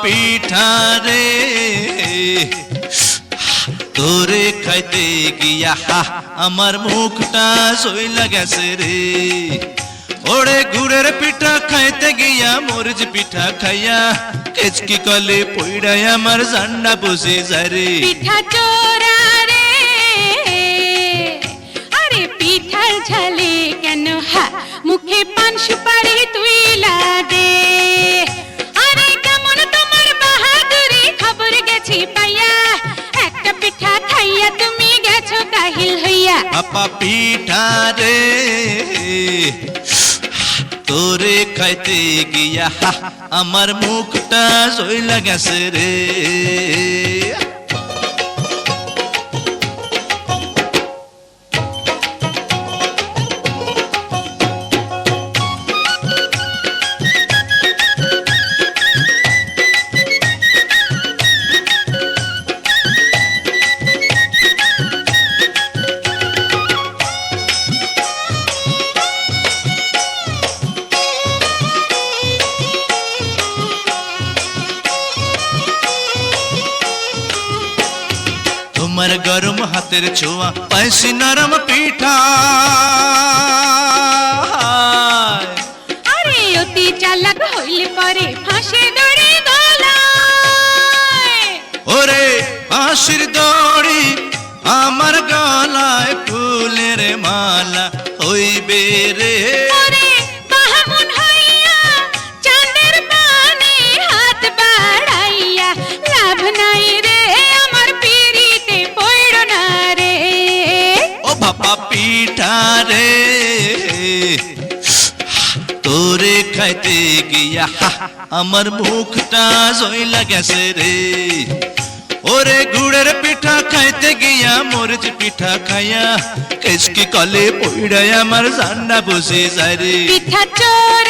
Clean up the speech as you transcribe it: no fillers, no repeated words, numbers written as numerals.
পিঠা রে তোরে খাইতে গিয়া আমার মুখটা সইলা গেছে রে ওরে গুড়ের পিঠা খাইতে গিয়া মরিচ পিঠা খাইয়া কেচকি কলে পইড়াই আমার জান্ডা বসে যায় রে পিঠা চোরা রে আরে পিঠার ঝালে কেন মুখে পান সুপারি তুই দে আরে কেমন তোমার বাহাদুরি খবর গেছি পাইয়া একটা পিঠা খাইয়া তুমি গেছো কাহিল হইয়া আপা পিঠা রে তোরে খাইতে গিয়া আমার মুখটা সইলা গেছে রে তোমার গরম হাতের ছোঁয়া পাইছি নরম পিঠা আরে অতি চালাক হইলে পরে ফাঁসে দড়ি গলায় ওরে ফাঁসির দড়ি আমার গলায় ফুলের মালা হইবে রে ওরে বাহামুন হইয়া চাঁদের পানে হাত বাড়াইয়া লাভ নাই রে আমার পিরিতে পড়ো না রে ও বাবা পিঠা রে তোরে খাইতে গিয়া আমার মুখটা সইলা গেছে রে ওরে গুড়ের পিঠা খাইতে গিয়া মরিচ পিঠা খাইয়া কেচকি কলে পইড়াই আমার জান্ডা বসে যায় রে পিঠা চোর